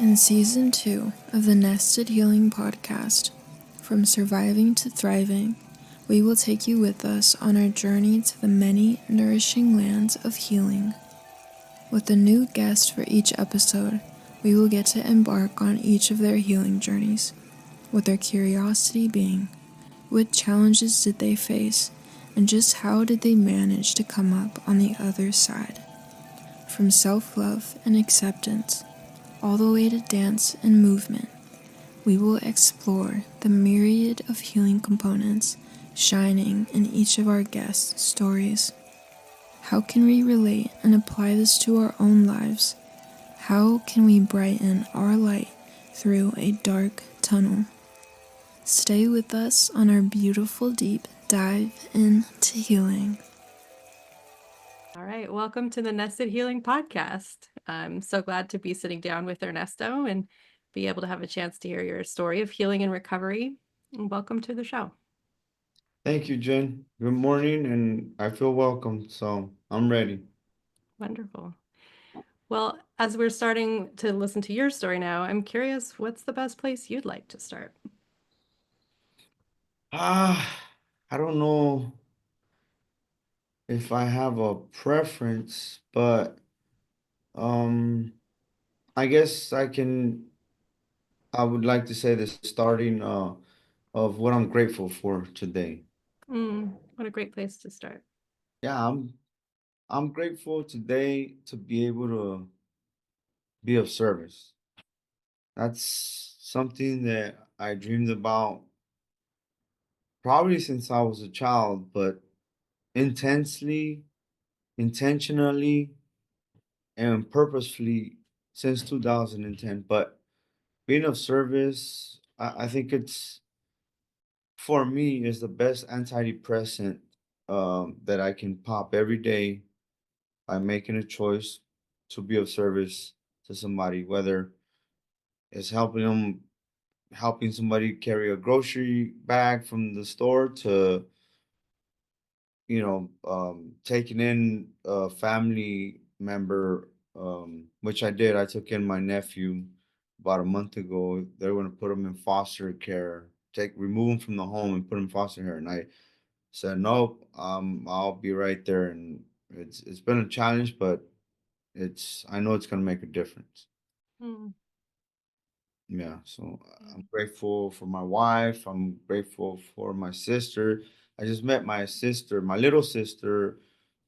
In Season 2 of the Nested Healing Podcast, From Surviving to Thriving, we will take you with us on our journey to the many nourishing lands of healing. With a new guest for each episode, we will get to embark on each of their healing journeys, with their curiosity being, what challenges did they face, and just how did they manage to come up on the other side? From self-love and acceptance, all the way to dance and movement, we will explore the myriad of healing components shining in each of our guests' stories. How can we relate and apply this to our own lives? How can we brighten our light through a dark tunnel? Stay with us on our beautiful deep dive into healing. All right, welcome to the Nested Healing Podcast. I'm so glad to be sitting down with Ernesto and be able to have a chance to hear your story of healing and recovery. And welcome to the show. Thank you, Jen. Good morning, and I feel welcome, so I'm ready. Wonderful. Well, as we're starting to listen to your story now, I'm curious, what's the best place you'd like to start? I don't know if I have a preference, but um, I guess I would like to say the starting of what I'm grateful for today. What a great place to start. Yeah, I'm grateful today to be able to be of service. That's something that I dreamed about probably since I was a child, but intensely, intentionally, and purposefully since 2010. But being of service, I think it's for me is the best antidepressant that I can pop every day by making a choice to be of service to somebody, whether it's helping somebody carry a grocery bag from the store to taking in a family member, which I did. I took in my nephew about a month ago. They were going to put him in foster care, remove him from the home and put him in foster care. And I said, nope, I'll be right there. And it's been a challenge, but I know it's going to make a difference. Mm, Yeah, so yeah. I'm grateful for my wife. I'm grateful for my sister. I just met my sister, my little sister,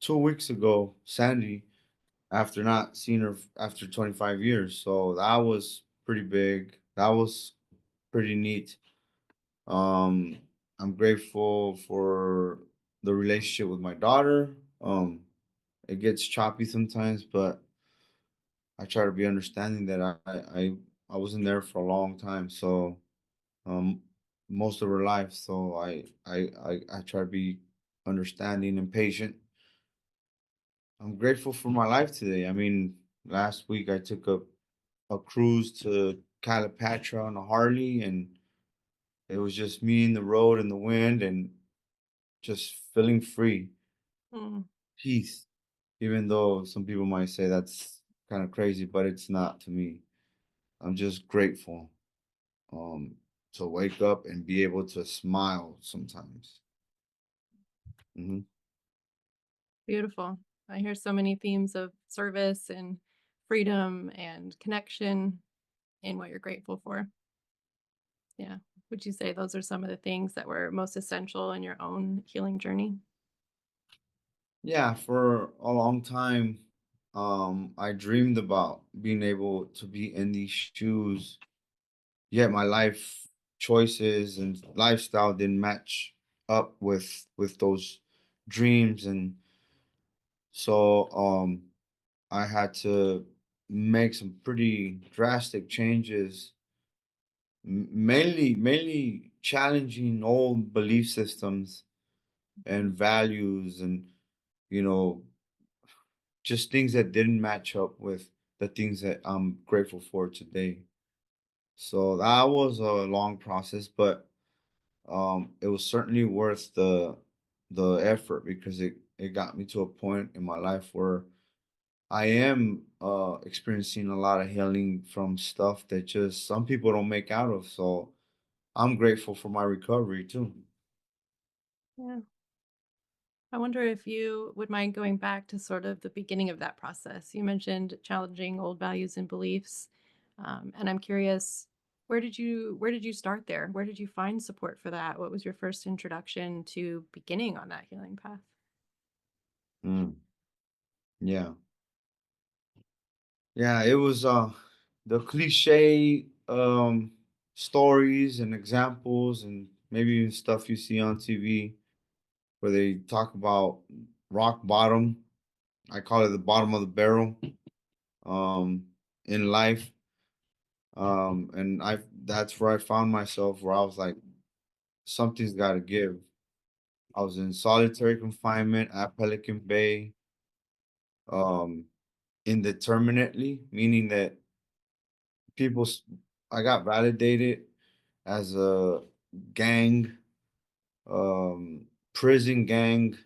2 weeks ago, Sandy, after not seeing her after 25 years. So that was pretty big. That was pretty neat. Um, I'm grateful for the relationship with my daughter. It gets choppy sometimes, but I try to be understanding that I wasn't there for a long time. So um, most of her life. So I try to be understanding and patient. I'm grateful for my life today. I mean, last week I took a cruise to Calipatra on a Harley, and it was just me in the road and the wind, and just feeling free, Mm, peace. Even though some people might say that's kind of crazy, but it's not to me. I'm just grateful um, to wake up and be able to smile sometimes. Mhm. beautiful. I hear so many themes of service and freedom and connection in what you're grateful for. Yeah. Would you say those are some of the things that were most essential in your own healing journey? Yeah, for a long time, I dreamed about being able to be in these shoes, yet my life choices and lifestyle didn't match up with those dreams, and so I had to make some pretty drastic changes, mainly challenging old belief systems and values, and you know just things that didn't match up with the things that I'm grateful for today. So that was a long process, but it was certainly worth the effort because it got me to a point in my life where I am experiencing a lot of healing from stuff that just some people don't make out of. So I'm grateful for my recovery too. Yeah. I wonder if you would mind going back to sort of the beginning of that process. You mentioned challenging old values and beliefs, and I'm curious, where did you start there? Where did you find support for that? What was your first introduction to beginning on that healing path? Mm, yeah. Yeah, it was the cliche stories and examples and maybe even stuff you see on TV where they talk about rock bottom. I call it the bottom of the barrel um in life. And I that's where I found myself where I was like, something's gotta give. I was in solitary confinement at Pelican Bay, um, indeterminately, meaning that people s- I got validated as a gang, prison gang,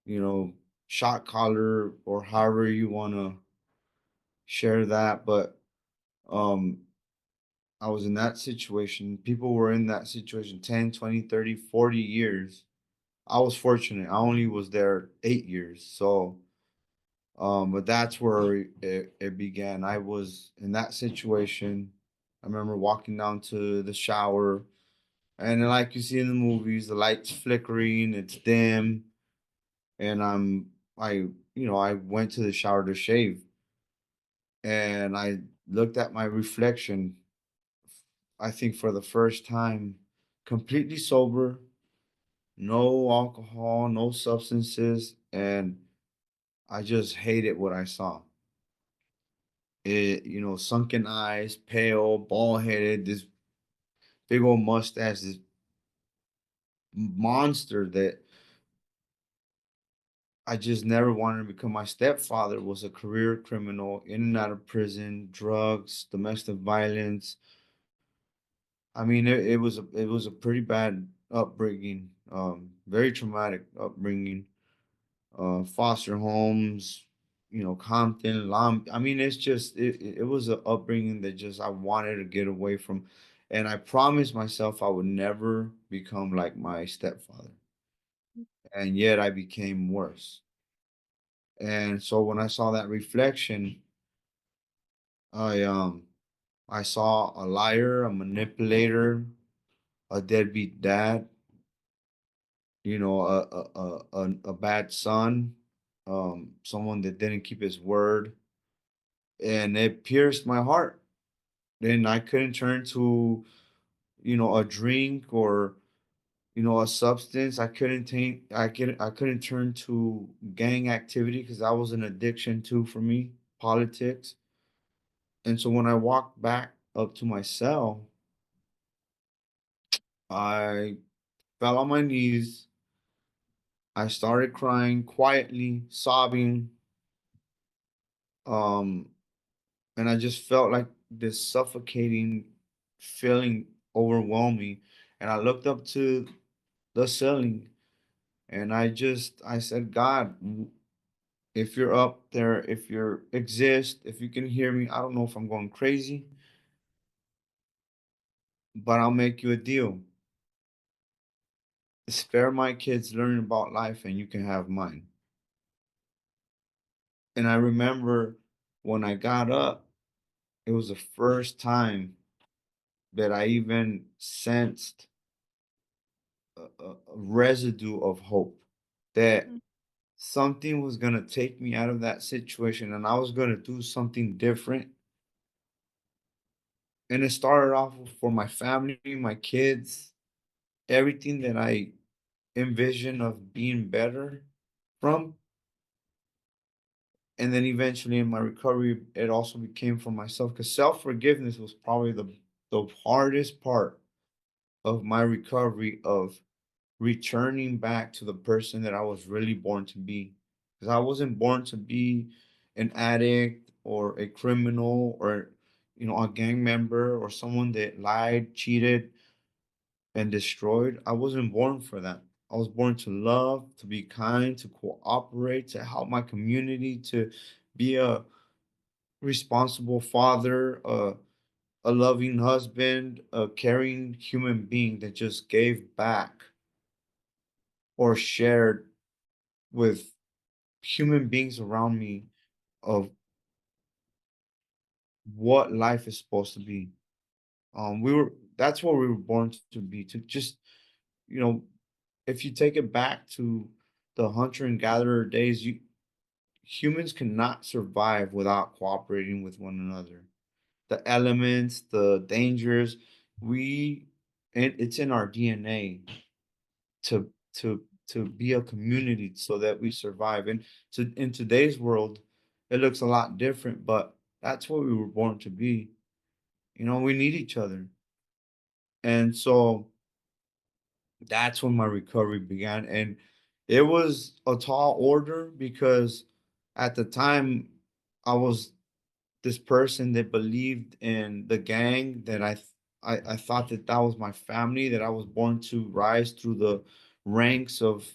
you know, shot caller or however you want to share that. But um, I was in that situation. People were in that situation 10, 20, 30, 40 years. I was fortunate. I only was there 8 years. So, but that's where it began. I was in that situation. I remember walking down to the shower. And then like you see in the movies, the lights flickering, it's dim, and I went to the shower to shave, and I looked at my reflection, I think for the first time, completely sober, no alcohol, no substances, and I just hated what I saw. Sunken eyes, pale, bald headed, this big old mustache, this monster that I just never wanted to become. My stepfather was a career criminal, in and out of prison, drugs, domestic violence. I mean, it was a pretty bad upbringing, very traumatic upbringing. Foster homes, Compton, I mean, it's just it was an upbringing that just I wanted to get away from, and I promised myself I would never become like my stepfather, and yet I became worse. And so when I saw that reflection, I um I saw a liar, a manipulator, a deadbeat dad, a bad son, someone that didn't keep his word, and it pierced my heart. Then I couldn't turn to, a drink or a substance. I couldn't turn to gang activity because that was an addiction too for me, politics. And so when I walked back up to my cell, I fell on my knees. I started crying quietly, sobbing, um, and I just felt like this suffocating feeling overwhelmed me. And I looked up to the ceiling, and I said, God, if you're up there, if you exist, if you can hear me, I don't know if I'm going crazy, but I'll make you a deal. Spare my kids learning about life, and you can have mine. And I remember when I got up, it was the first time that I even sensed a residue of hope that Mm. something was going to take me out of that situation and I was going to do something different. And it started off for my family, my kids, everything that I envisioned of being better from. And then eventually in my recovery, it also became for myself because self forgiveness was probably the hardest part of my recovery of returning back to the person that I was really born to be. Because I wasn't born to be an addict or a criminal or a gang member or someone that lied, cheated, and destroyed. I wasn't born for that. I was born to love, to be kind, to cooperate, to help my community, to be a responsible father, a loving husband, a caring human being that just gave back or shared with human beings around me of what life is supposed to be. We were That's what we were born to be, to just, you know, if you take it back to the hunter and gatherer days, humans cannot survive without cooperating with one another. The elements, the dangers, we it's in our DNA to be a community so that we survive. And in today's world, it looks a lot different, but that's what we were born to be. We need each other. And so that's when my recovery began. And it was a tall order because at the time I was this person that believed in the gang, that I thought that that was my family, that I was born to rise through the ranks of,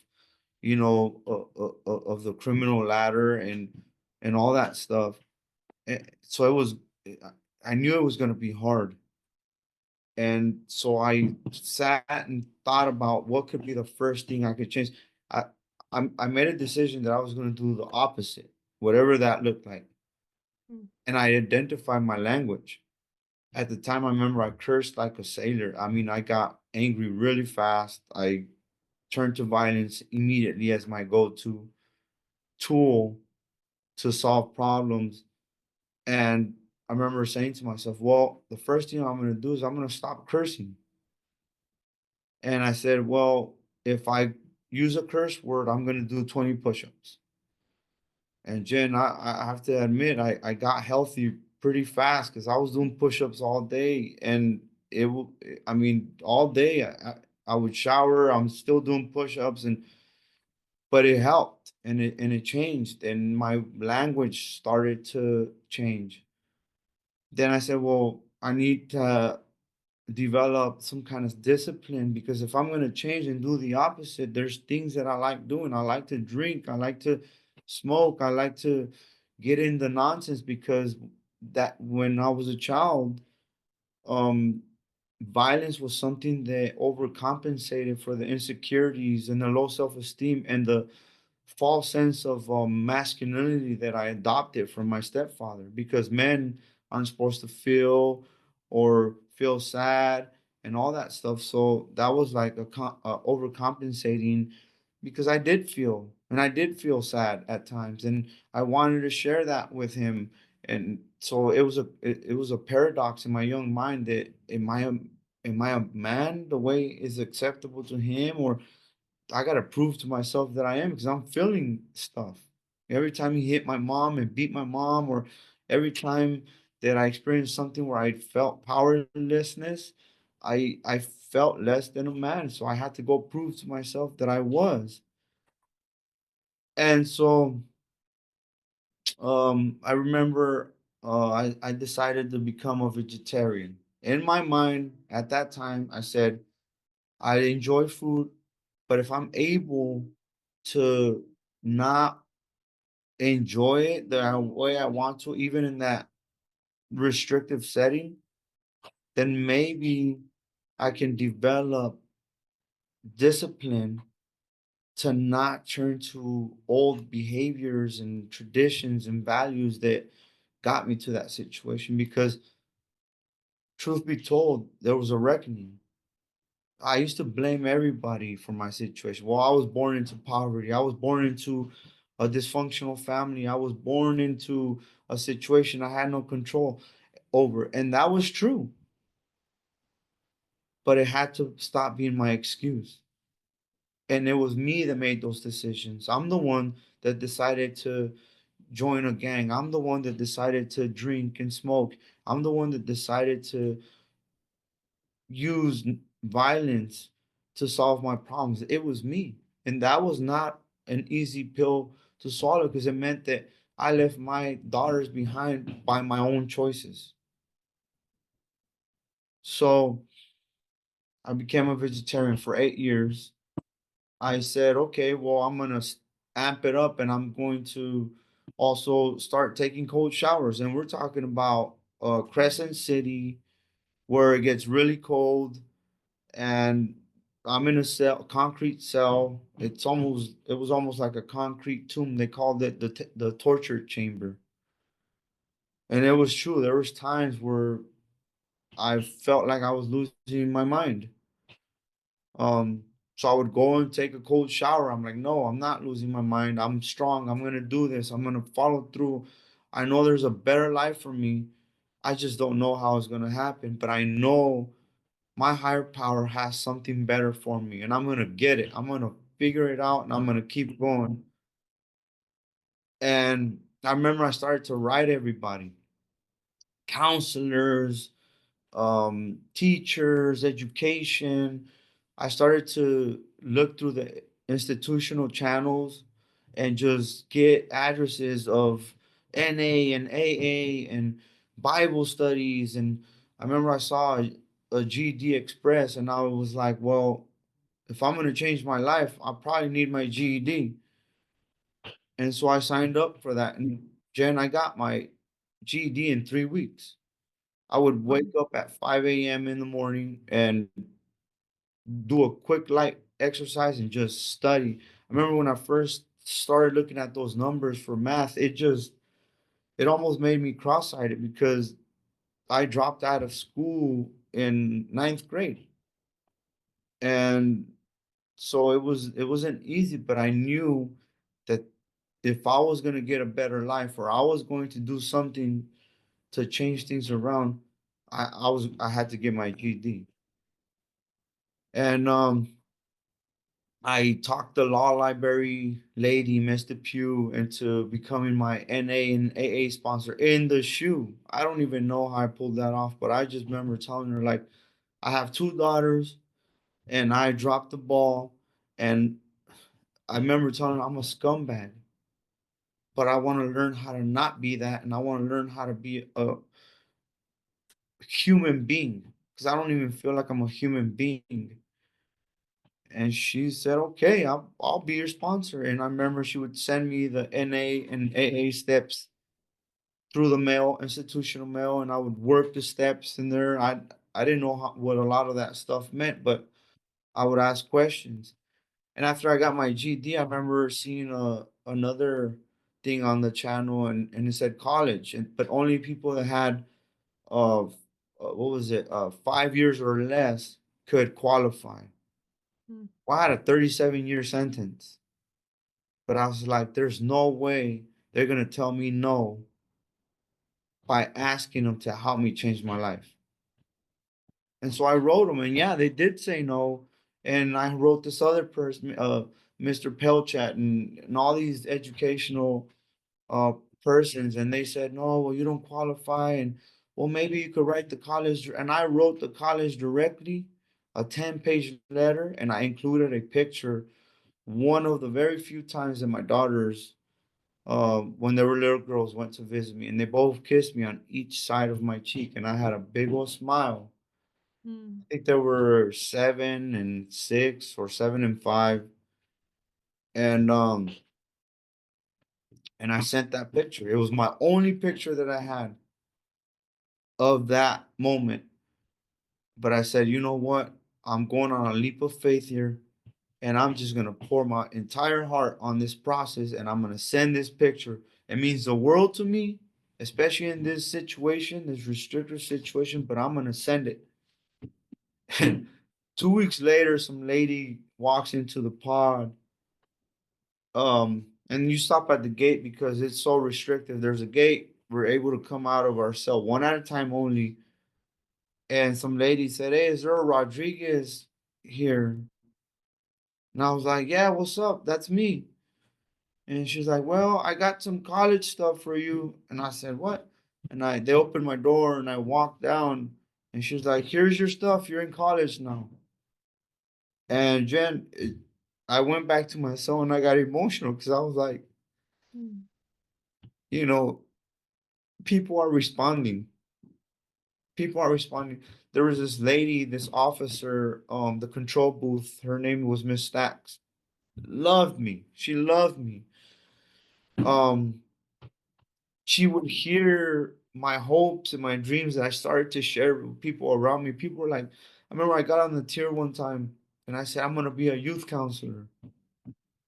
of the criminal ladder and all that stuff. So I knew it was going to be hard. And so I sat and thought about what could be the first thing I could change. I I made a decision that I was going to do the opposite, whatever that looked like. Mm. And I identified my language. At the time, I remember I cursed like a sailor. I mean, I got angry really fast. I turned to violence immediately as my go-to tool to solve problems. And I remember saying to myself, well, the first thing I'm going to do is I'm going to stop cursing. And I said, well, if I use a curse word, I'm going to do 20 push-ups. And Jen, I have to admit, I got healthy pretty fast because I was doing push-ups all day, and I mean, all day I would shower, I'm still doing push-ups, but it helped, and it changed, and my language started to change. Then I said, well, I need to develop some kind of discipline, because if I'm going to change and do the opposite, there's things that I like doing. I like to drink, I like to smoke, I like to get in the nonsense, because that when I was a child, um violence was something that overcompensated for the insecurities and the low self-esteem and the false sense of masculinity that I adopted from my stepfather, because men aren't supposed to feel or feel sad and all that stuff. So that was like overcompensating, because I did feel, and I did feel sad at times, and I wanted to share that with him. And so it was a paradox in my young mind, that am I a man the way is acceptable to him, or I gotta prove to myself that I am, because I'm feeling stuff. Every time he hit my mom and beat my mom, or every time that I experienced something where I felt powerlessness, I felt less than a man. So I had to go prove to myself that I was. And so I remember I decided to become a vegetarian. In my mind at that time, I said, I enjoy food, but if I'm able to not enjoy it the way I want to, even in that restrictive setting, then maybe I can develop discipline to not turn to old behaviors and traditions and values that got me to that situation. Because, truth be told, there was a reckoning. I used to blame everybody for my situation. Well, I was born into poverty. I was born into a dysfunctional family. I was born into a situation I had no control over. And that was true. But it had to stop being my excuse. And it was me that made those decisions. I'm the one that decided to join a gang. I'm the one that decided to drink and smoke. I'm the one that decided to use violence to solve my problems. It was me. And that was not an easy pill to swallow, because it meant that I left my daughters behind by my own choices. So I became a vegetarian for 8 years. I said, okay, well, I'm going to amp it up, and I'm going to also start taking cold showers. And we're talking about Crescent City, where it gets really cold, and I'm in a cell, concrete cell. It was almost like a concrete tomb. They called it the torture chamber. And it was true. There was times where I felt like I was losing my mind. Um, so I would go and take a cold shower. I'm like, no, I'm not losing my mind. I'm strong. I'm gonna do this. I'm gonna follow through. I know there's a better life for me. I just don't know how it's gonna happen. But I know my higher power has something better for me, and I'm gonna get it. I'm gonna figure it out, and I'm gonna keep going. And I remember I started to write everybody, counselors, teachers, education. I started to look through the institutional channels and just get addresses of NA and AA and Bible studies. And I remember I saw a GED Express, and I was like, well, if I'm going to change my life, I probably need my GED. And so I signed up for that. And Jen, I got my GED in 3 weeks. I would Wow. wake up at 5 a.m. in the morning and do a quick light exercise and just study. I remember when I first started looking at those numbers for math, it almost made me cross-eyed because I dropped out of school in ninth grade. And so it wasn't easy, but I knew that if I was gonna get a better life or I was going to do something to change things around, I had to get my GD. And I talked the law library lady, Mr. Pugh, into becoming my NA and AA sponsor in the shoe. I don't even know how I pulled that off, but I just remember telling her, like, I have two daughters and I dropped the ball. And I remember telling her I'm a scumbag, but I want to learn how to not be that. And I want to learn how to be a human being because I don't even feel like I'm a human being. And she said, "Okay, I'll be your sponsor." And I remember she would send me the NA and AA steps through the mail, institutional mail, and I would work the steps in there. I didn't know what a lot of that stuff meant, but I would ask questions. And after I got my GD, I remember seeing another thing on the channel, and it said college, and but only people that had what was it, 5 years or less could qualify. Mm. Well, I had a 37-year sentence, but I was like, there's no way they're gonna tell me no by asking them to help me change my life. And so I wrote them, and yeah, they did say no. And I wrote this other person, Mr. Pelchat, and all these educational uh persons, and they said, no, well, you don't qualify, and well, maybe you could write the college. And I wrote the college directly, a 10-page letter, and I included a picture. One of the very few times that my daughters, when they were little girls, went to visit me, and they both kissed me on each side of my cheek, and I had a big old smile. Mm. I think there were 7 and 6 or 7 and 5, and and I sent that picture. It was my only picture that I had of that moment. But I said, you know what? I'm going on a leap of faith here, and I'm just gonna pour my entire heart on this process, and I'm gonna send this picture. It means the world to me, especially in this situation, this restricted situation, but I'm gonna send it. And 2 weeks later, some lady walks into the pod. And you stop at the gate because it's so restrictive. There's a gate. We're able to come out of our cell one at a time only. And some lady said, "Hey, is there a Rodriguez here?" And I was like, "Yeah, what's up? That's me." And she's like, "Well, I got some college stuff for you." And I said, "What?" And they opened my door and I walked down, and she's like, "Here's your stuff. You're in college now." And Jen, I went back to my cell and I got emotional because I was like, Mm. you know, people are responding. People are responding. There was this lady, this officer, the control booth. Her name was Miss Stacks. Loved me. She loved me. Um, she would hear my hopes and my dreams that I started to share with people around me. People were like, I remember I got on the tier one time and I said, I'm gonna be a youth counselor.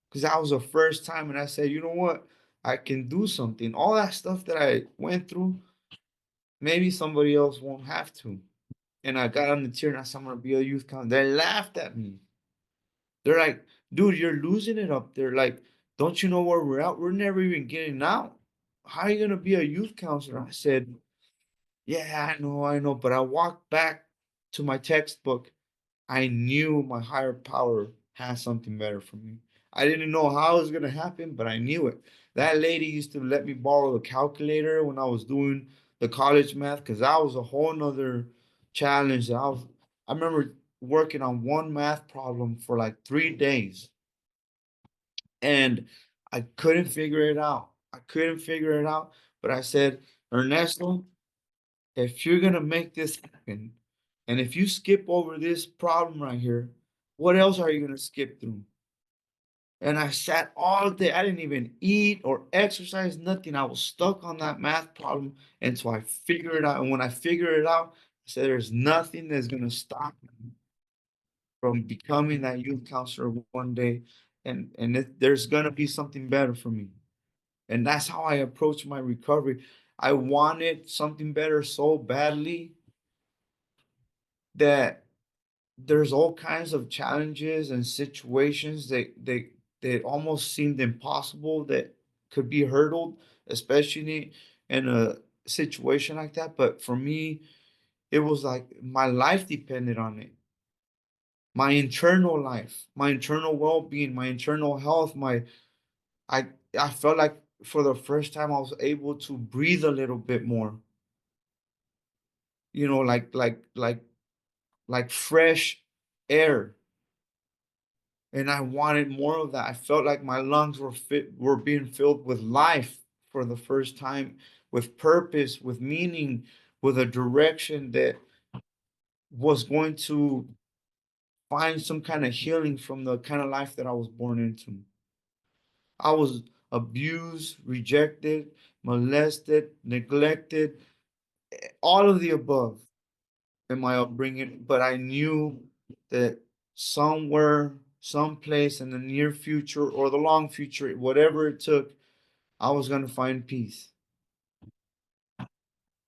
Because that was the first time, and I said, you know what? I can do something. All that stuff that I went through, maybe somebody else won't have to. And I got on the tier and I said, I'm gonna be a youth counselor. They laughed at me. They're like, dude, you're losing it up there. Like, don't you know where we're at? We're never even getting out. How are you gonna be a youth counselor? I said, yeah, I know. But I walked back to my textbook. I knew my higher power had something better for me. I didn't know how it was gonna happen, but I knew it. That lady used to let me borrow the calculator when I was doing the college math because that was a whole nother challenge. I remember working on one math problem for like 3 days and I couldn't figure it out. I couldn't figure it out. But I said, Ernesto, if you're gonna make this happen, and if you skip over this problem right here, what else are you gonna skip through? And I sat all day. I didn't even eat or exercise, nothing. I was stuck on that math problem. And so I figured it out. And when I figured it out, I said, there's nothing that's gonna stop me from becoming that youth counselor one day. There's gonna be something better for me. And that's how I approach my recovery. I wanted something better so badly that there's all kinds of challenges and situations that almost seemed impossible that could be hurdled, especially in a situation like that. But for me, it was like my life depended on it. My internal life, my internal well-being, my internal health, I I felt like for the first time I was able to breathe a little bit more. You know, like fresh air. And I wanted more of that. I felt like my lungs were being filled with life for the first time, with purpose, with meaning, with a direction that was going to find some kind of healing from the kind of life that I was born into. I was abused, rejected, molested, neglected, all of the above in my upbringing, but I knew that somewhere, someplace in the near future or the long future, whatever it took, I was going to find peace.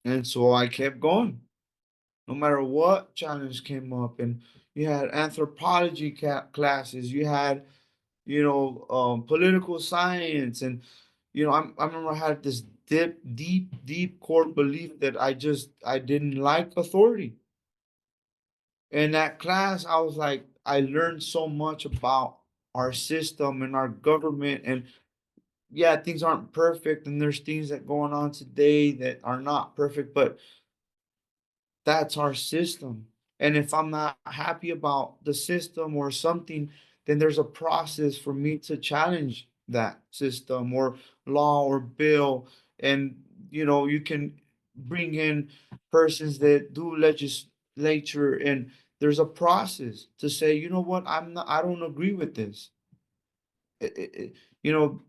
And so I kept going, no matter what challenge came up. And you had anthropology classes, you had, political science. And, I remember I had this deep core belief that I didn't like authority. In that class, I was like, I learned so much about our system and our government. And yeah, things aren't perfect, and there's things that going on today that are not perfect, but that's our system. And if I'm not happy about the system or something, then there's a process for me to challenge that system or law or bill. And you can bring in persons that do legislature, and there's a process to say, you know what, I don't agree with this. You know,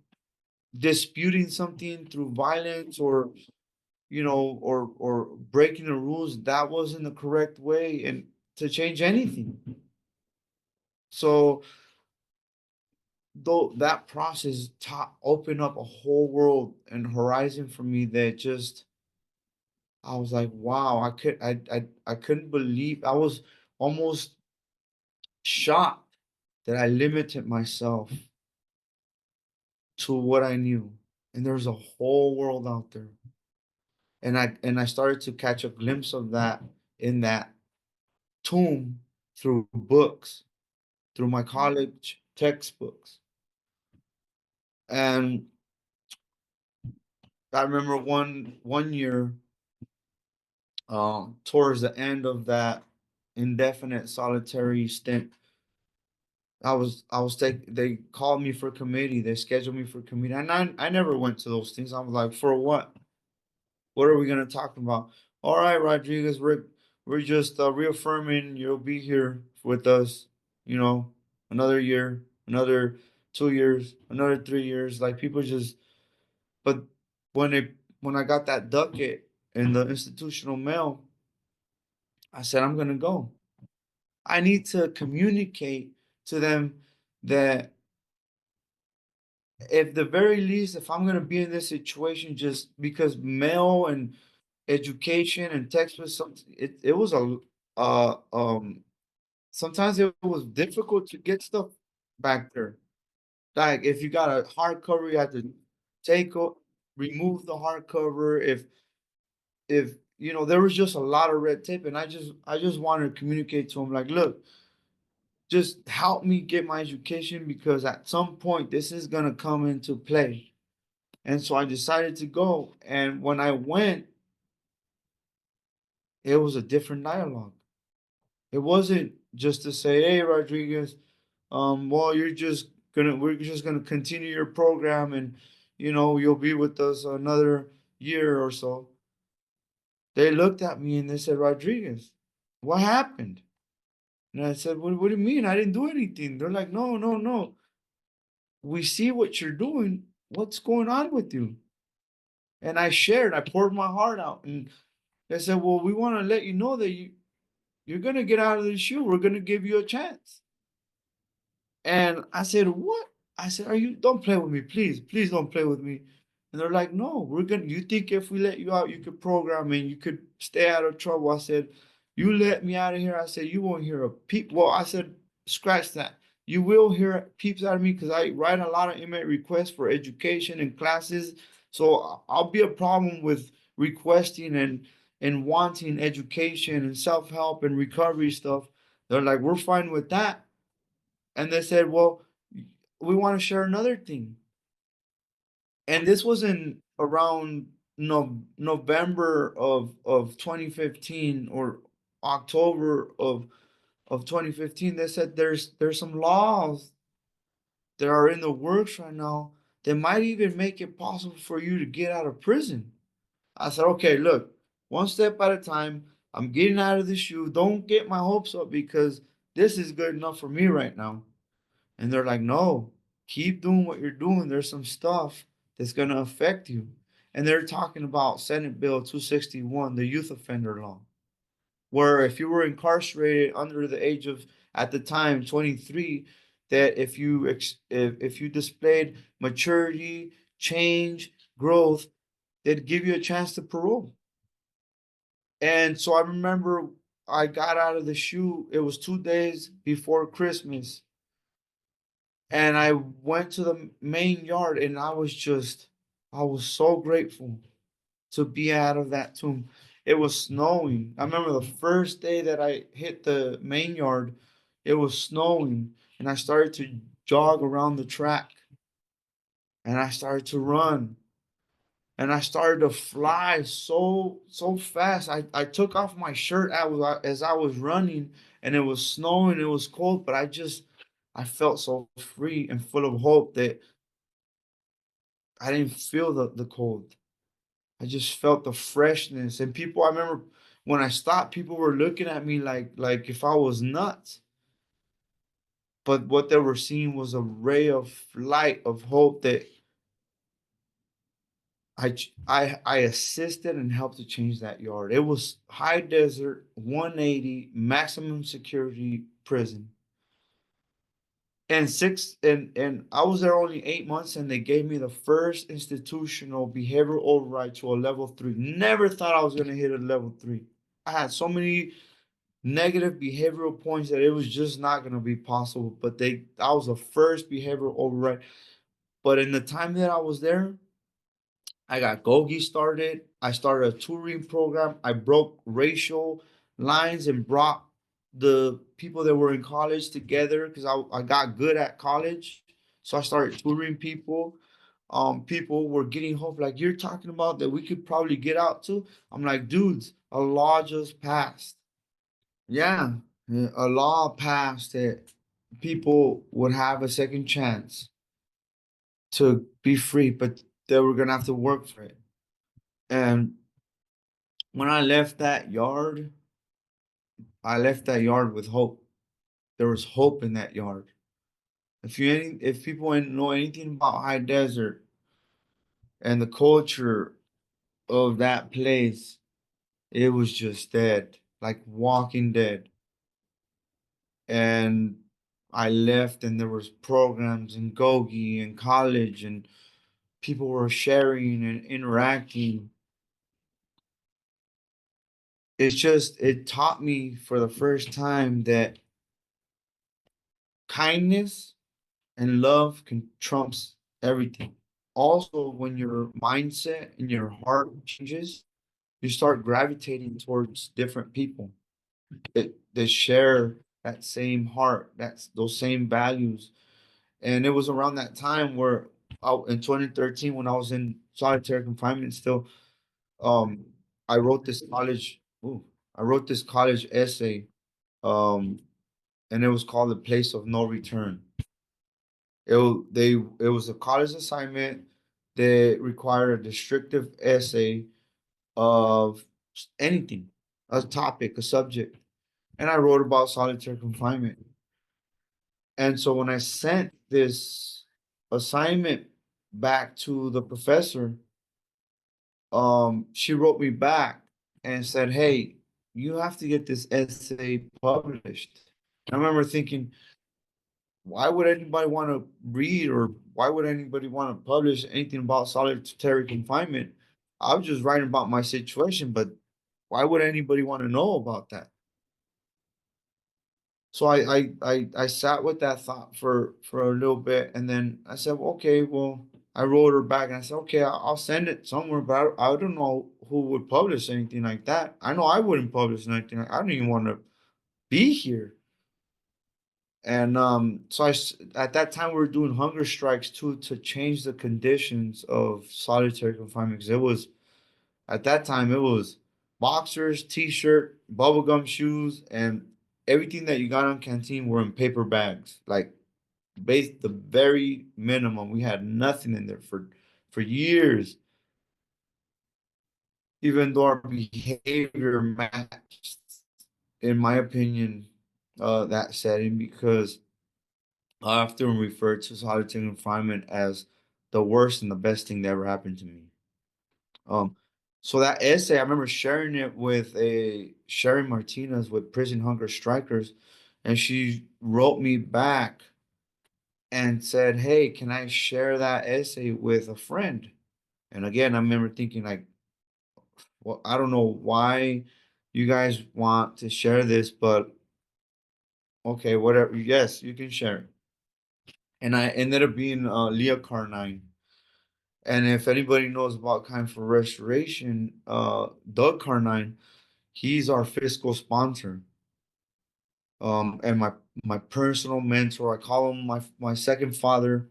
disputing something through violence or breaking the rules, that wasn't the correct way and to change anything. So though that process taught opened up a whole world and horizon for me that just I was like, wow, I couldn't believe. I was almost shocked that I limited myself to what I knew. And there's a whole world out there. And I started to catch a glimpse of that in that tomb through books, through my college textbooks. And I remember one year, towards the end of that indefinite solitary stint, they called me for committee, they scheduled me for committee, and I never went to those things. I was like, for what? What are we gonna talk about? All right, Rodriguez, we're just reaffirming you'll be here with us, another year, another 2 years, another 3 years. Like people just, but when when I got that ducat in the institutional mail, I said, I'm gonna go. I need to communicate to them that if the very least, if I'm gonna be in this situation just because mail and education and text was it was a sometimes it was difficult to get stuff back there. Like if you got a hardcover, you had to take remove the hardcover. If you know there was just a lot of red tape, and I just wanted to communicate to him like, look, just help me get my education because at some point this is gonna come into play. And so I decided to go. And when I went, it was a different dialogue. It wasn't just to say, hey, Rodriguez, well, we're just gonna continue your program and you'll be with us another year or so. They looked at me and they said, Rodriguez, what happened? And I said, what do you mean? I didn't do anything. They're like, no, no, no. We see what you're doing. What's going on with you? And I poured my heart out. And they said, well, we want to let you know that you're gonna get out of the shoe. We're gonna give you a chance. And I said, what? I said, don't play with me, please. Please don't play with me. And they're like, no, you think if we let you out, you could program and you could stay out of trouble. I said, you let me out of here. I said, you won't hear a peep. Well, I said, scratch that. You will hear peeps out of me because I write a lot of inmate requests for education and classes. So I'll be a problem with requesting and wanting education and self-help and recovery stuff. They're like, we're fine with that. And they said, well, we want to share another thing. And this was in around November of 2015 or October of 2015. They said there's some laws that are in the works right now that might even make it possible for you to get out of prison. I said, okay, look, one step at a time. I'm getting out of the shoe. Don't get my hopes up because this is good enough for me right now. And they're like, no, keep doing what you're doing. There's some stuff that's going to affect you. And they're talking about Senate Bill 261, the youth offender law, where if you were incarcerated under the age of, at the time, 23, that if you displayed maturity, change, growth, they'd give you a chance to parole. And so I remember I got out of the shoe. It was 2 days before Christmas. And I went to the main yard and I was so grateful to be out of that tomb. It was snowing. I remember the first day that I hit the main yard, it was snowing. And I started to jog around the track and I started to run and I started to fly so fast. I took off my shirt as I was running, and it was snowing, it was cold, but I felt so free and full of hope that I didn't feel the cold. I just felt the freshness. And people, I remember when I stopped, people were looking at me like if I was nuts. But what they were seeing was a ray of light of hope that I assisted and helped to change that yard. It was high desert, 180, maximum security prison. And I was there only 8 months, and they gave me the first institutional behavioral override to a level 3. Never thought I was gonna hit a level 3. I had so many negative behavioral points that it was just not gonna be possible. But I was the first behavioral override. But in the time that I was there, I got Gogi started. I started a tutoring program. I broke racial lines and brought the people that were in college together because I got good at college. So I started tutoring people. People were getting hope, like you're talking about that we could probably get out to. I'm like, dudes, a law just passed. Yeah, a law passed that people would have a second chance to be free, but they were gonna have to work for it. And when I left that yard with hope. There was hope in that yard. If people know anything about high desert and the culture, of that place, it was just dead, like Walking Dead. And I left, and there was programs in Gogi and college, and people were sharing and interacting. It taught me for the first time that kindness and love can trumps everything. Also, when your mindset and your heart changes, you start gravitating towards different people that share that same heart, that's those same values. And it was around that time where in 2013, when I was in solitary confinement still, um, I wrote this college. Ooh, I wrote this college essay, um, and it was called "The Place of No Return." It was a college assignment that required a descriptive essay of anything, a topic, a subject, and I wrote about solitary confinement. And so when I sent this assignment back to the professor, she wrote me back and said, "Hey, you have to get this essay published." I remember thinking, why would anybody want to read, or why would anybody want to publish anything about solitary confinement? I was just writing about my situation, but why would anybody want to know about that? So I sat with that thought for a little bit, and then I said, well, okay, well, I wrote her back, and I said, okay, I'll send it somewhere, but I don't know who would publish anything like that. I know I wouldn't publish anything. I don't even want to be here. And so at that time we were doing hunger strikes too, to change the conditions of solitary confinement. 'Cause it was at that time it was boxers, t-shirt, bubblegum shoes, and everything that you got on canteen were in paper bags. Like the very minimum. We had nothing in there for years, even though our behavior matched, in my opinion, that setting, because I often refer to solitary confinement as the worst and the best thing that ever happened to me. Um, so that essay, I remember sharing it with a Sherry Martinez with Prison Hunger Strikers, and she wrote me back and said, "Hey, can I share that essay with a friend?" And again, I remember thinking like, "Well, I don't know why you guys want to share this, but okay, whatever. Yes, you can share it." And I ended up being Leah Carnine. And if anybody knows about Kind for Restoration, Doug Carnine, he's our fiscal sponsor. And my personal mentor, I call him my second father.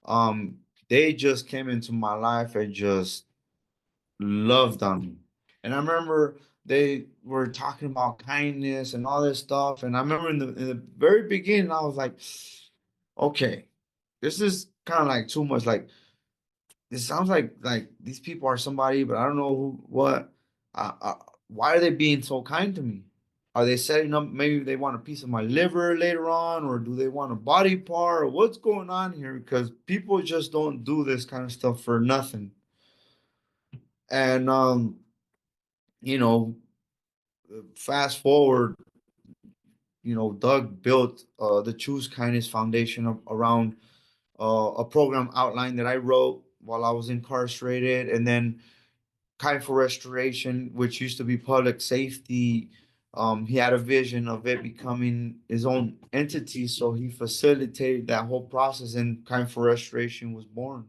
Um, they just came into my life and just loved on me. And I remember they were talking about kindness and all this stuff. And I remember in the very beginning, I was like, okay, this is kind of like too much. Like, this sounds like these people are somebody, but I don't know who, what. Why are they being so kind to me? Are they setting up? Maybe they want a piece of my liver later on, or do they want a body part, or what's going on here? Because people just don't do this kind of stuff for nothing. And you know, fast forward, Doug built the Choose Kindness Foundation around a program outline that I wrote while I was incarcerated, and then Kind for Restoration, which used to be public safety. He had a vision of it becoming his own entity, so he facilitated that whole process, and Kind for Restoration was born.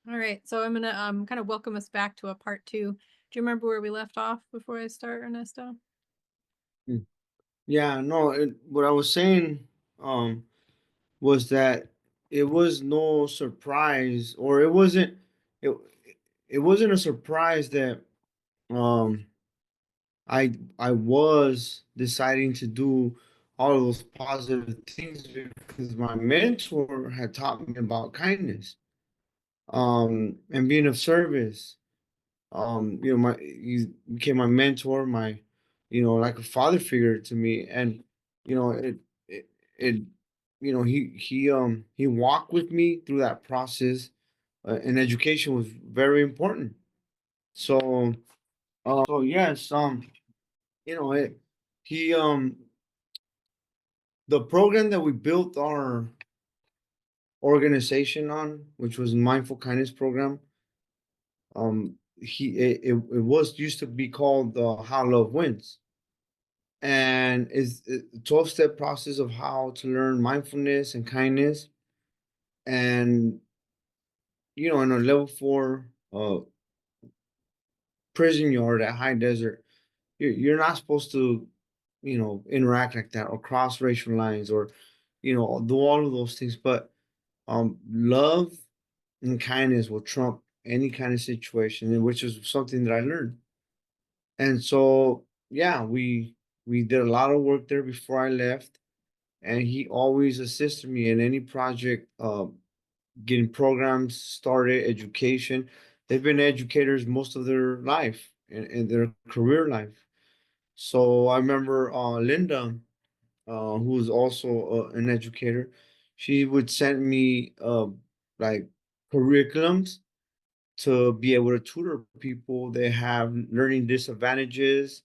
All right, so I'm gonna kind of welcome us back to a part two. Do you remember where we left off before I start, Ernesto? Mm. Yeah, no, what I was saying was that it was no surprise, or it, it wasn't a surprise that um I was deciding to do all of those positive things, because my mentor had taught me about kindness, and being of service. He became my mentor, like a father figure to me. And you know it it, it he walked with me through that process, and education was very important. So yes, you know it he the program that we built our organization on, which was mindful kindness program, it was used to be called How Love Wins, and is a 12-step process of how to learn mindfulness and kindness. And in a level 4 prison yard at high desert, you're not supposed to interact like that or cross racial lines or do all of those things. But love and kindness will trump any kind of situation, and which is something that I learned. And so yeah, we did a lot of work there before I left, and he always assisted me in any project, getting programs started, education. They've been educators most of their life, in their career life. So I remember Linda, who's also an educator. She would send me like curriculums to be able to tutor people that have learning disadvantages,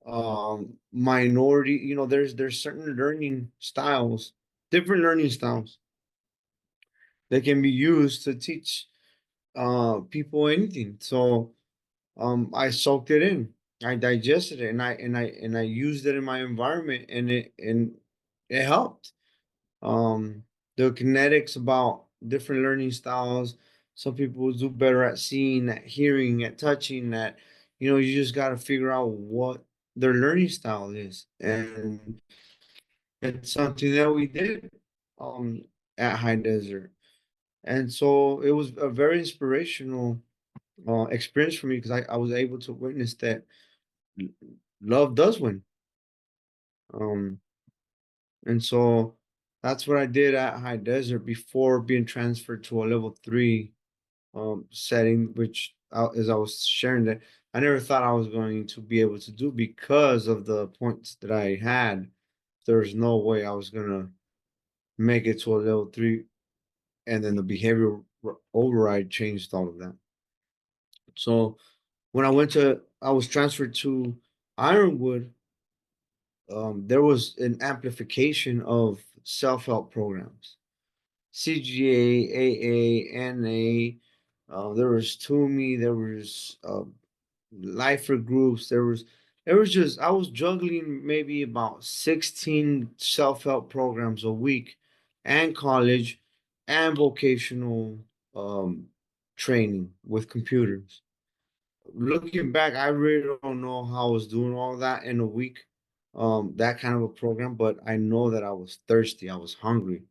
minority. There's certain learning styles, different learning styles that can be used to teach people anything. So I soaked it in, I digested it, and I used it in my environment, and it helped. The kinetics about different learning styles. Some people do better at seeing, at hearing, at touching. That you just got to figure out what their learning style is, and it's something that we did um at High Desert. And so it was a very inspirational experience for me, because I was able to witness that l- love does win. Um, and so that's what I did at High Desert before being transferred to a level 3 setting, which, as I was sharing, that I never thought I was going to be able to do because of the points that I had. There's no way I was gonna make it to a level 3, and then the behavior override changed all of that. So when I was transferred to Ironwood, there was an amplification of self-help programs, CGA, AA, NA. There was TUMI, there was lifer groups. There was just, I was juggling maybe about 16 self-help programs a week, and college, and vocational um, training with computers. Looking back, I really don't know how I was doing all that in a week, that kind of a program, but I know that I was thirsty, I was hungry.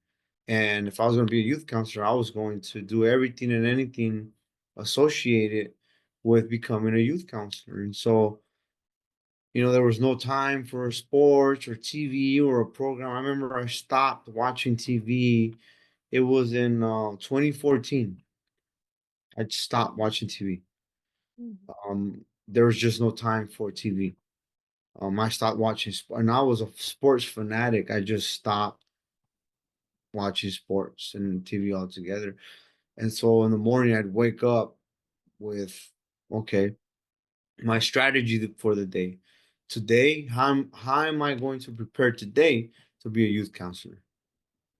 And if I was going to be a youth counselor, I was going to do everything and anything associated with becoming a youth counselor. And so, there was no time for sports or TV or a program. I remember I stopped watching TV. It was in 2014. I stopped watching TV. Mm. There was just no time for TV. I stopped watching sport, and I was a sports fanatic. I just stopped watching sports and TV altogether. And so in the morning, I'd wake up with, okay, my strategy for the day. Today, how am I going to prepare today to be a youth counselor?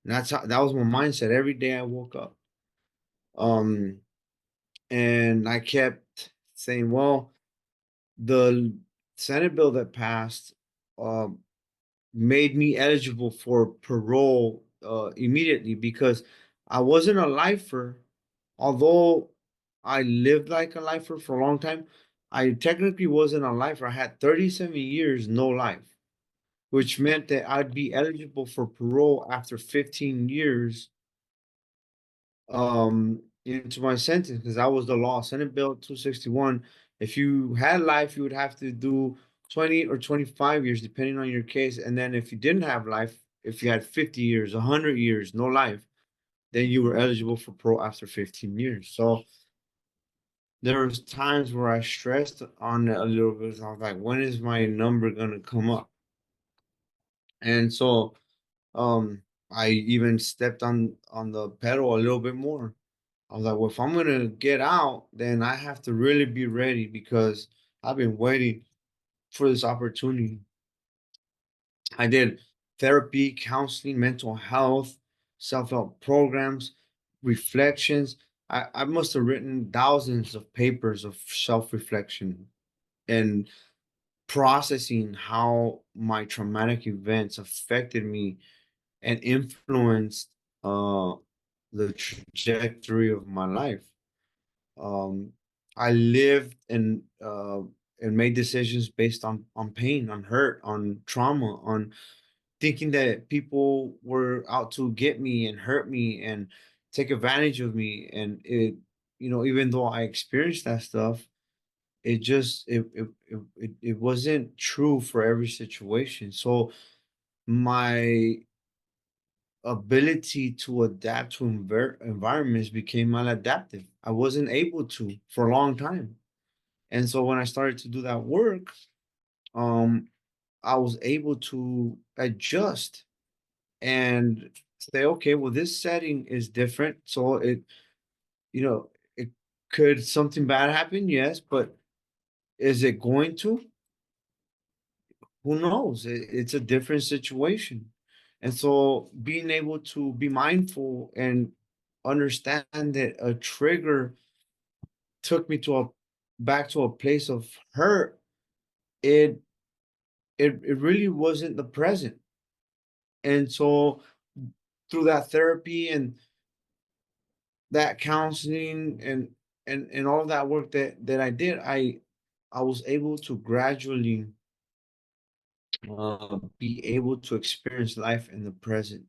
And that was my mindset every day I woke up. Um, and I kept saying, well, the Senate bill that passed um, made me eligible for parole immediately, because I wasn't a lifer. Although I lived like a lifer for a long time, I technically wasn't a lifer. I had 37 years no life, which meant that I'd be eligible for parole after 15 years into my sentence, because that was the law. Senate Bill 261. If you had life, you would have to do 20 or 25 years, depending on your case. And then if you didn't have life, if you had 50 years, 100 years, no life, then you were eligible for parole after 15 years. So there was times where I stressed on it a little bit. I was like, when is my number gonna come up? And so, um, I even stepped on the pedal a little bit more. I was like, well, if I'm gonna get out, then I have to really be ready because I've been waiting for this opportunity. I did therapy, counseling, mental health, self-help programs, reflections. I must have written thousands of papers of self-reflection and processing how my traumatic events affected me and influenced uh, the trajectory of my life. Um, I lived and made decisions based on pain, on hurt, on trauma, on thinking that people were out to get me and hurt me and take advantage of me. And it, even though I experienced that stuff, it just it wasn't true for every situation. So my ability to adapt to environments became maladaptive. I wasn't able to for a long time. And so when I started to do that work, um, I was able to adjust and say, okay, well, this setting is different. So you know, it could something bad happen? Yes, but is it going to? Who knows? It's a different situation. And so being able to be mindful and understand that a trigger took me to a back to a place of hurt, it it really wasn't the present. And so through that therapy and that counseling and all that work that I did, I was able to gradually be able to experience life in the present.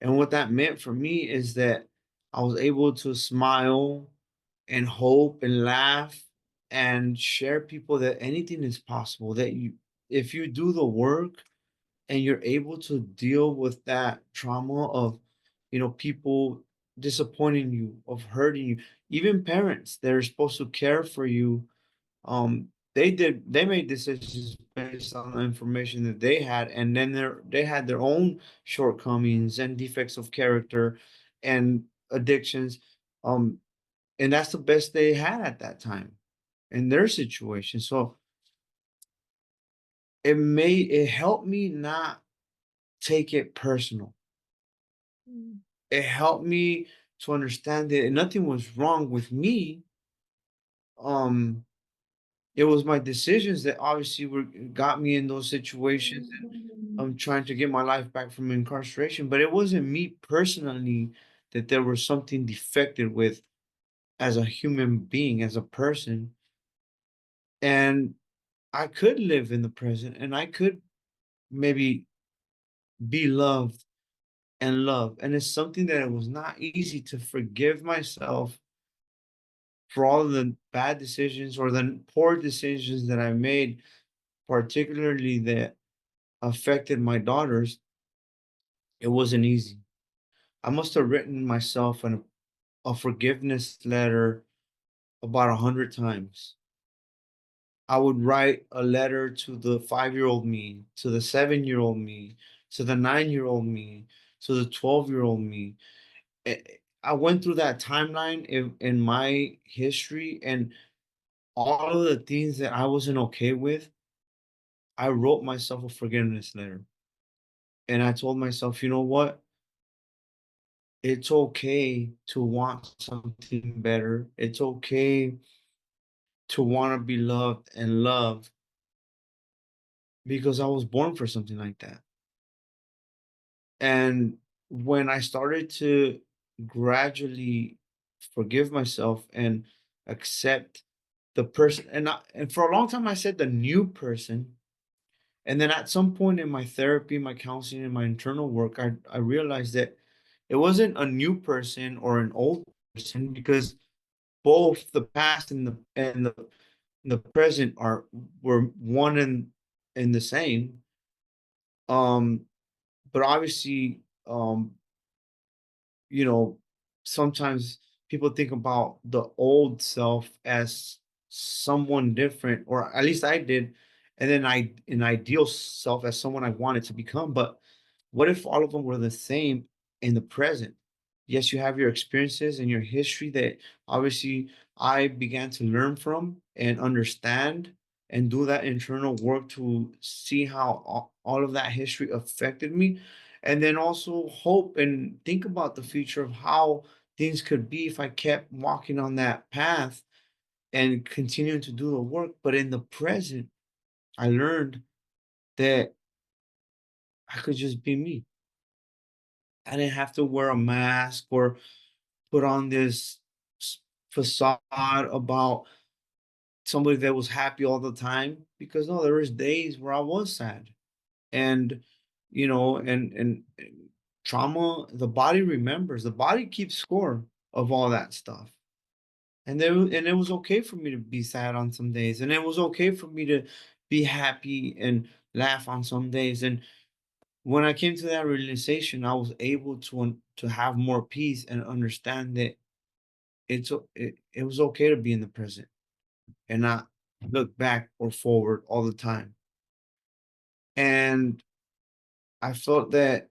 And what that meant for me is that I was able to smile and hope and laugh and share people that anything is possible. That if you do the work and you're able to deal with that trauma of, people disappointing you, of hurting you, even parents that are supposed to care for you, they made decisions based on the information that they had, and then they had their own shortcomings and defects of character and addictions, um and that's the best they had at that time in their situation. So it helped me not take it personal. Mm. It helped me to understand that nothing was wrong with me. um it was my decisions that obviously were got me in those situations. I'm trying to get my life back from incarceration, but it wasn't me personally that there was something defected with as a human being, as a person. And I could live in the present and I could maybe be loved and love. And it's something that it was not easy to forgive myself for all of the bad decisions or the poor decisions that I made, particularly that affected my daughters. It wasn't easy. I must have written myself a forgiveness letter about 100 times. I would write a letter to the 5-year-old me, to the 7-year-old me, to the 9-year-old me, to the 12-year-old me. Eh, I went through that timeline in my history, and all of the things that I wasn't okay with, I wrote myself a forgiveness letter. And I told myself, you know what? It's okay to want something better. It's okay to want to be loved and loved because I was born for something like that. And when I started to gradually forgive myself and accept the person, and for a long time I said the new person, and then at some point in my therapy, my counseling, and my internal work, I realized that it wasn't a new person or an old person because both the past and the present were one and in the same. Um, but obviously, you know, sometimes people think about the old self as someone different, or at least I did, and then an ideal self as someone I wanted to become. But What if all of them were the same in the present? Yes, you have your experiences and your history that obviously I began to learn from and understand and do that internal work to see how all of that history affected me. And then also hope and think about the future of how things could be if I kept walking on that path and continuing to do the work. But in the present, I learned that I could just be me. I didn't have to wear a mask or put on this facade about somebody that was happy all the time, because no, there was days where I was sad. And and trauma, the body remembers, the body keeps score of all that stuff. And it was okay for me to be sad on some days, and it was okay for me to be happy and laugh on some days. And when I came to that realization, I was able to have more peace and understand that it was okay to be in the present and not look back or forward all the time. And I felt that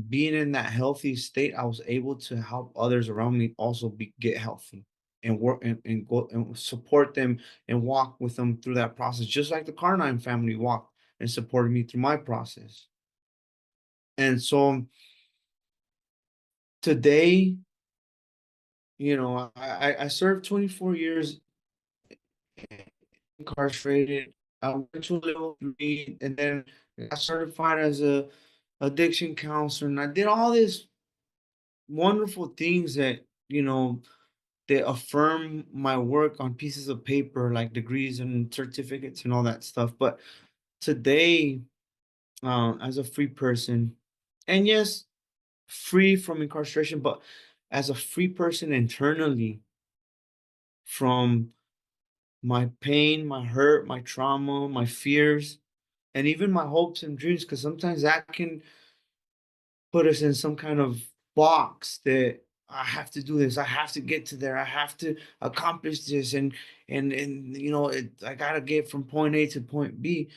being in that healthy state, I was able to help others around me also get healthy and work and go and support them and walk with them through that process, just like the Carnine family walked and supported me through my process. And so today, I served 24 years incarcerated. I went to level 3, and then got certified as a addiction counselor, and I did all these wonderful things that that affirm my work on pieces of paper, like degrees and certificates and all that stuff. But today, as a free person, and yes, free from incarceration, but as a free person internally from my pain, my hurt, my trauma, my fears, and even my hopes and dreams, because sometimes that can put us in some kind of box that I have to do this, I have to get to there, I have to accomplish this, and I gotta get from point A to point B.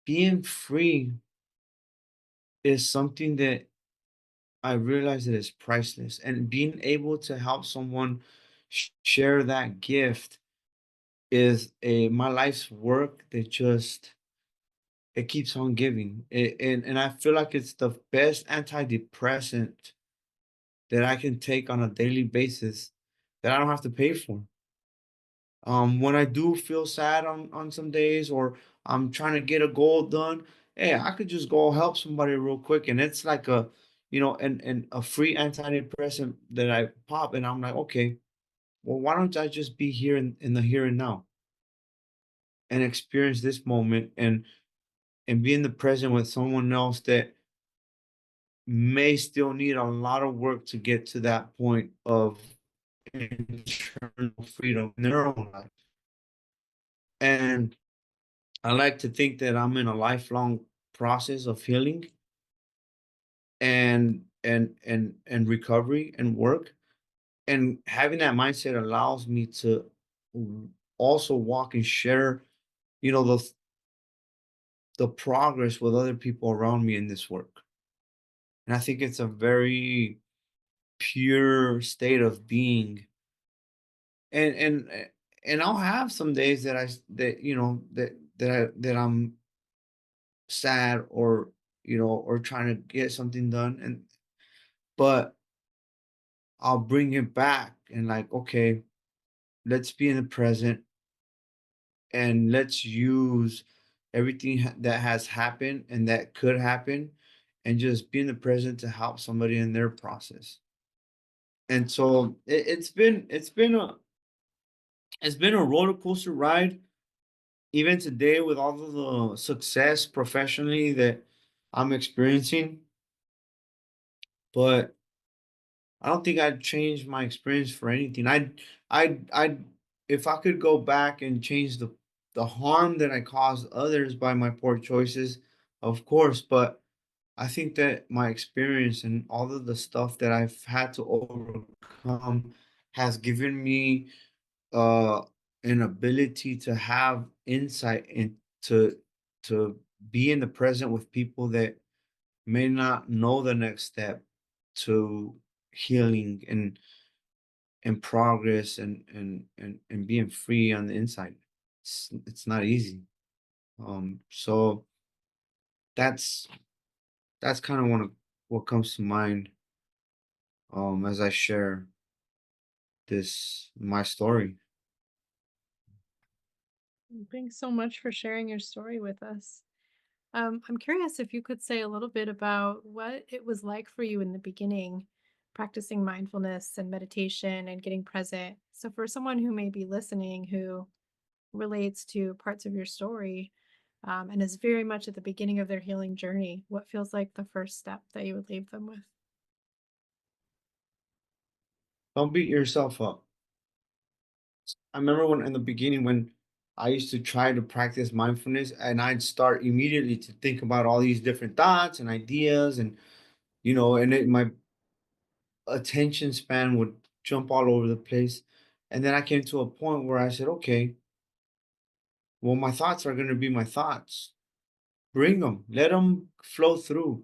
Being free is something that I realize that is priceless, and being able to help someone share that gift is a my life's work that just it keeps on giving. And I feel like it's the best antidepressant that I can take on a daily basis that I don't have to pay for. When I do feel sad on some days, or I'm trying to get a goal done, hey, I could just go help somebody real quick, and it's like and a free antidepressant that I pop, and I'm like, okay, well, why don't I just be here in the here and now and experience this moment and be in the present with someone else that may still need a lot of work to get to that point of internal freedom in their own life. And I like to think that I'm in a lifelong process of healing and recovery and work. And having that mindset allows me to also walk and share, you know, the progress with other people around me in this work. And I think it's a very pure state of being. And I'll have some days that I'm sad, or trying to get something done, but I'll bring it back and like, okay, let's be in the present and let's use everything that has happened and that could happen, and just be in the present to help somebody in their process. And so it's been a roller coaster ride, even today, with all of the success professionally that I'm experiencing. But I don't think I'd change my experience for anything. I'd, if I could go back and change the harm that I caused others by my poor choices, of course. But I think that my experience and all of the stuff that I've had to overcome has given me uh an ability to have insight into to be in the present with people that may not know the next step to healing and progress and being free on the inside. It's not easy. So that's that's kind of one of what comes to mind as I share this my story. Thanks so much for sharing your story with us. I'm curious if you could say a little bit about what it was like for you in the beginning, practicing mindfulness and meditation and getting present. So, for someone who may be listening who relates to parts of your story and is very much at the beginning of their healing journey, what feels like the first step that you would leave them with? Don't beat yourself up. I remember when in the beginning when I used to try to practice mindfulness and I'd start immediately to think about all these different thoughts and ideas and my attention span would jump all over the place. And then I came to a point where I said, okay, well, my thoughts are going to be my thoughts. Bring them, let them flow through.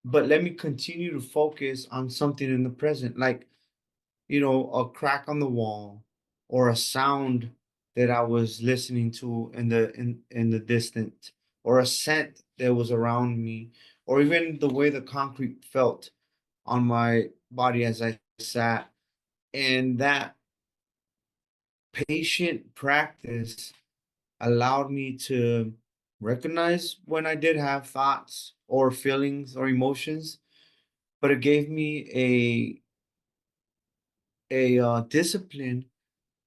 But let me continue to focus on something in the present, like, a crack on the wall or a sound that I was listening to in the distance, or a scent that was around me, or even the way the concrete felt on my body as I sat. And that patient practice allowed me to recognize when I did have thoughts or feelings or emotions, but it gave me a discipline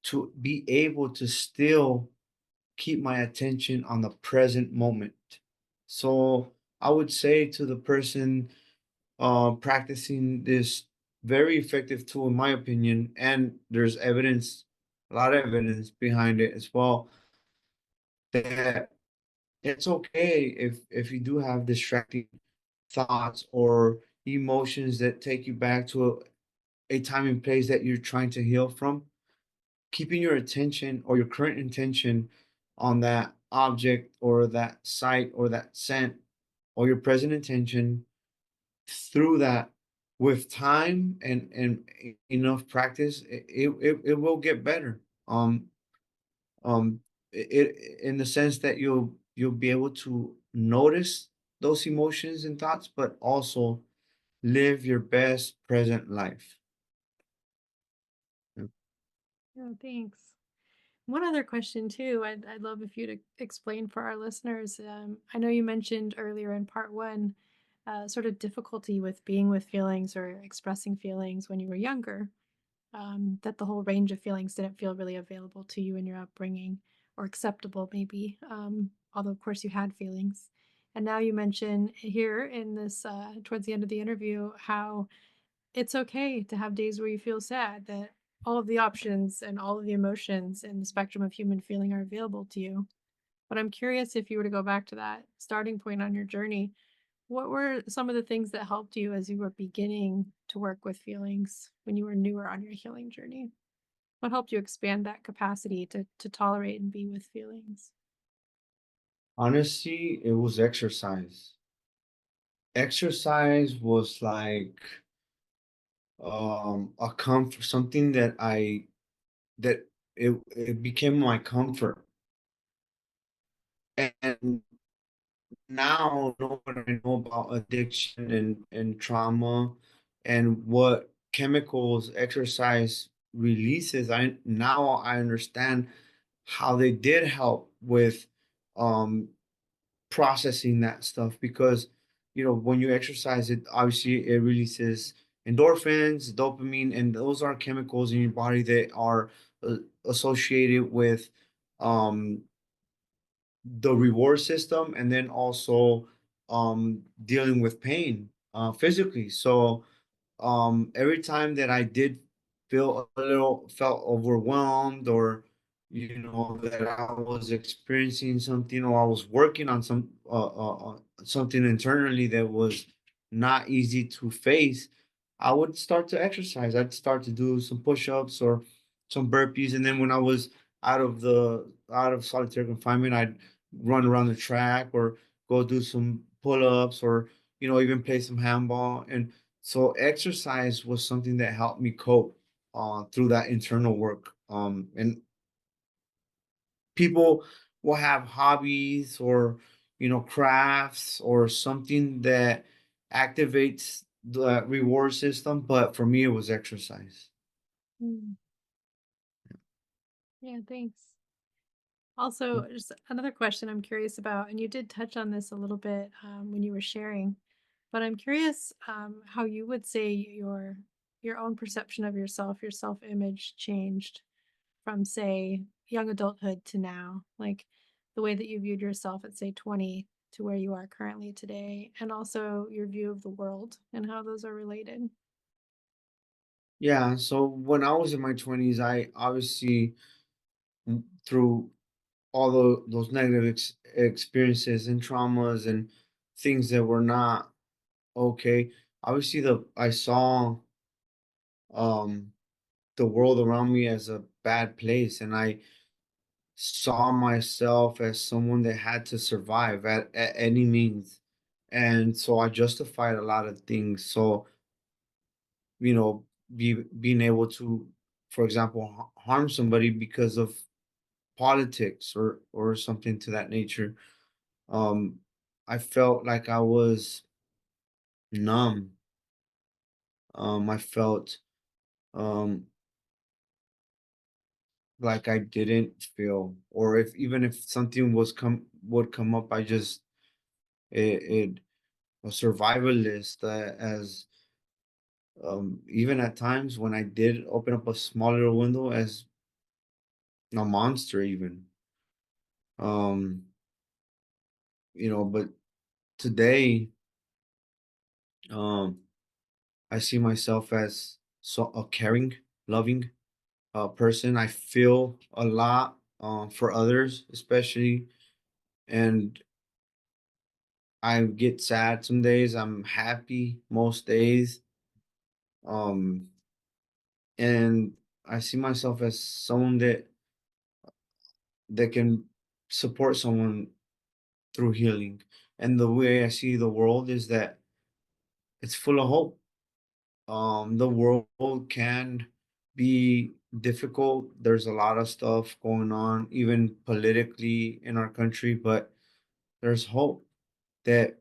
to be able to still keep my attention on the present moment. So I would say to the person practicing this very effective tool, in my opinion, and there's evidence, a lot of evidence behind it as well, that it's okay if you do have distracting thoughts or emotions that take you back to a time and place that you're trying to heal from. Keeping your attention or your current intention on that object or that sight or that scent or your present intention through that with time and enough practice, it will get better. Um it in the sense that you'll be able to notice those emotions and thoughts, but also live your best present life. Yeah. Yeah, thanks. One other question too, I'd love if you to explain for our listeners. I know you mentioned earlier in part one, sort of difficulty with being with feelings or expressing feelings when you were younger. That the whole range of feelings didn't feel really available to you in your upbringing or acceptable, maybe. Although of course you had feelings. And now you mention here in this towards the end of the interview how it's okay to have days where you feel sad, that all of the options and all of the emotions in the spectrum of human feeling are available to you. But I'm curious, if you were to go back to that starting point on your journey, what were some of the things that helped you as you were beginning to work with feelings when you were newer on your healing journey? What helped you expand that capacity to tolerate and be with feelings? Honestly, it was exercise. Exercise was like a comfort, something that it became my comfort. And now know what I know about addiction and trauma and what chemicals exercise releases, I understand how they did help with um processing that stuff, because when you exercise, it obviously it releases endorphins, dopamine, and those are chemicals in your body that are uh, associated with um the reward system, and then also dealing with pain physically. So every time that I did felt overwhelmed, or that I was experiencing something, or I was working on something internally that was not easy to face, I would start to exercise. I'd start to do some push-ups or some burpees, and then when I was out of solitary confinement, I'd run around the track or go do some pull-ups, or even play some handball. And so exercise was something that helped me cope through that internal work. And people will have hobbies, or crafts, or something that activates the reward system, but for me it was exercise. Mm. Yeah, thanks. Also, just another question I'm curious about, and you did touch on this a little bit when you were sharing, but I'm curious how you would say your own perception of yourself, your self-image changed from, say, young adulthood to now, like the way that you viewed yourself at, say, 20 to where you are currently today, and also your view of the world and how those are related. Yeah, so when I was in my 20s, I obviously, through all those negative experiences and traumas and things that were not okay, obviously the I saw um the world around me as a bad place, and I saw myself as someone that had to survive at any means. And so I justified a lot of things. So, being able to, for example, harm somebody because of politics, or something to that nature. Um, I felt like I was numb. I felt um like I didn't feel, or if even if something would come up, I just it a survivalist, as even at times when I did open up a small little window, as a monster even. Um, but today, um I see myself as a caring, loving person. I feel a lot for others, especially, and I get sad some days. I'm happy most days. Um, and I see myself as someone that can support someone through healing. And the way I see the world is that it's full of hope. The world can be difficult. There's a lot of stuff going on, even politically in our country, but there's hope that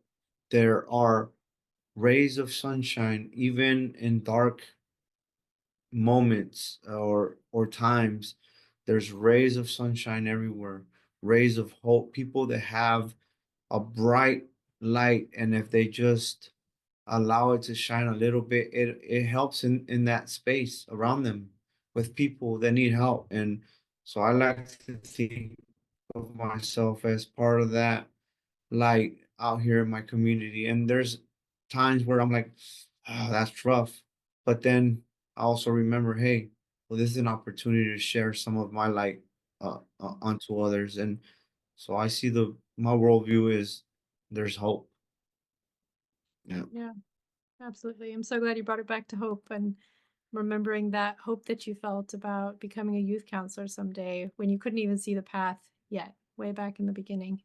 there are rays of sunshine, even in dark moments, or times. There's rays of sunshine everywhere, rays of hope, people that have a bright light, and if they just allow it to shine a little bit, it helps in that space around them, with people that need help. And so I like to think of myself as part of that light out here in my community. And there's times where I'm like, oh, that's rough. But then I also remember, hey, well, this is an opportunity to share some of my light onto others. And so I see my worldview is there's hope. Yeah. Yeah, absolutely. I'm so glad you brought it back to hope and remembering that hope that you felt about becoming a youth counselor someday when you couldn't even see the path yet, way back in the beginning.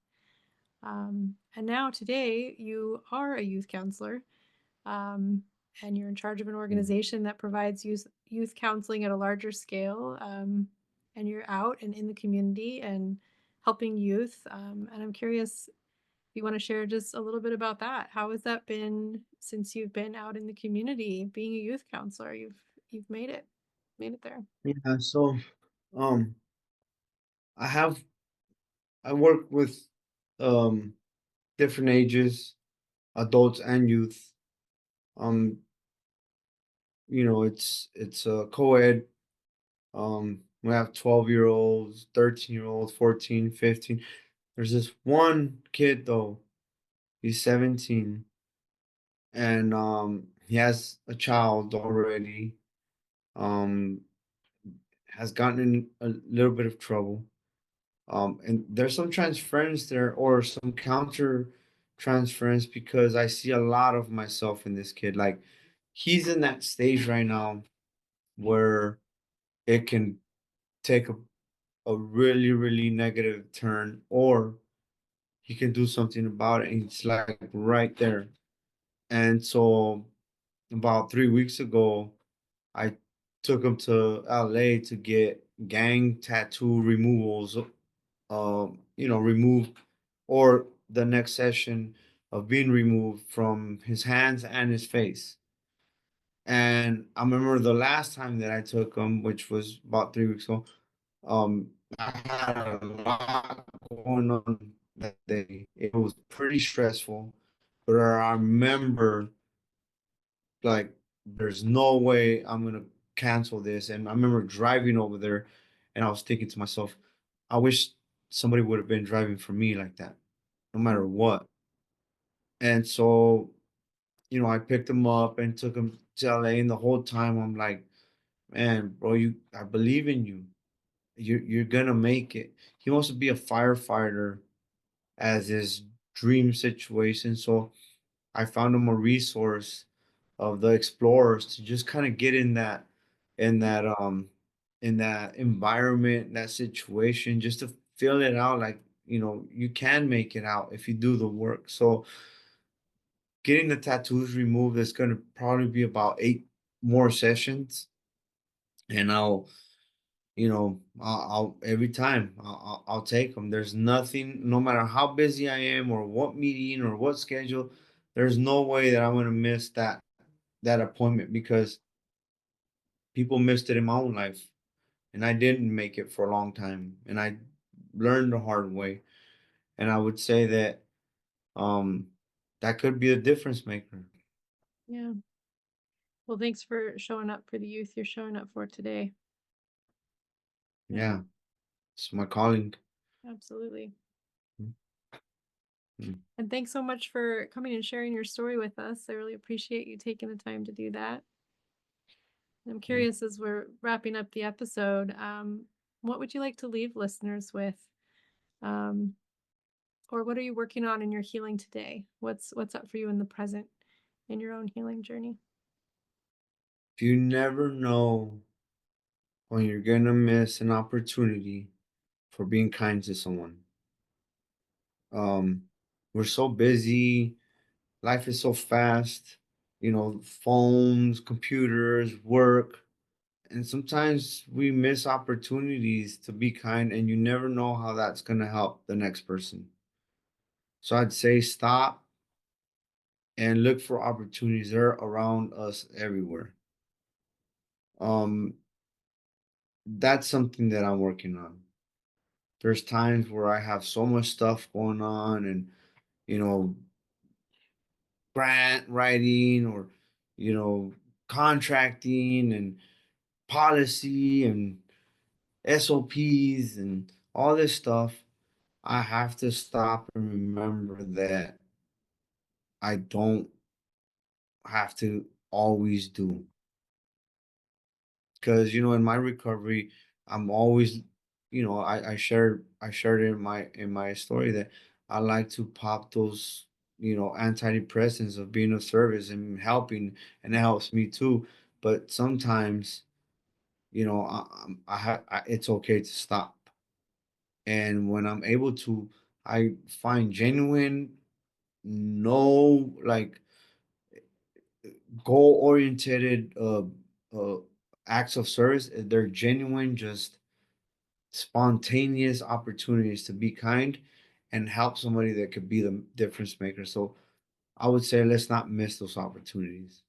And now today you are a youth counselor, um, and you're in charge of an Mm. organization that provides youth counseling at a larger scale. And you're out and in the community and helping youth. And I'm curious if you want to share just a little bit about that. How has that been since you've been out in the community being a youth counselor? You've made it there. Yeah. So, um, I have I work with um different ages, adults and youth. Um, it's a co-ed. We have 12-year-olds, 13-year-olds, 14, 15. There's this one kid though. He's 17, and he has a child already. Um, has gotten in a little bit of trouble. And there's some transference there, or some counter transference, because I see a lot of myself in this kid. Like, he's in that stage right now where it can take a really, really negative turn, or he can do something about it. And it's like right there. And so about 3 weeks ago, I took him to LA to get gang tattoo removals, removed, or the next session of being removed from his hands and his face. And I remember the last time that I took him, which was about 3 weeks ago, um, I had a lot going on that day. It was pretty stressful, but I remember like there's no way I'm gonna cancel this. And I remember driving over there and I was thinking to myself, I wish somebody would have been driving for me like that, no matter what. And so, I picked him up and took him to LA, and the whole time I'm like, man, bro, I believe in you. You're gonna make it. He wants to be a firefighter as his dream situation. So I found him a resource of the explorers to just kind of get in that in that environment, that situation, just to feel it out. Like, you can make it out if you do the work. So getting the tattoos removed is going to probably be about 8 more sessions, and I'll every time I'll take them. There's nothing, no matter how busy I am or what meeting or what schedule, there's no way that I'm gonna miss that appointment, because people missed it in my own life, and I didn't make it for a long time, and I learned the hard way. And I would say that um that could be a difference maker. Yeah. Well, thanks for showing up for the youth you're showing up for today. Yeah, Yeah, it's my calling. absolutely. Mm, mm, And thanks so much for coming and sharing your story with us. I really appreciate you taking the time to do that. I'm mm. curious, as we're wrapping up the episode, what would you like to leave listeners with? Um, or what are you working on in your healing today? What's up for you in the present in your own healing journey? You never know when you're gonna miss an opportunity for being kind to someone. Um, we're so busy, life is so fast, phones, computers, work, and sometimes we miss opportunities to be kind, and you never know how that's gonna help the next person. So I'd say stop and look for opportunities. They're around us everywhere. Um, that's something that I'm working on. There's times where I have so much stuff going on, and you know, grant writing, or you know contracting and policy and SOPs and all this stuff. I have to stop and remember that I don't have to always do, because in my recovery I'm always, I shared it in my story that I like to pop those, antidepressants of being of service and helping, and it helps me too. But sometimes, it's okay to stop, and when I'm able to, I find genuine, no, like, goal oriented uh acts of service. They're genuine, just spontaneous opportunities to be kind and help somebody that could be the difference maker. So I would say let's not miss those opportunities.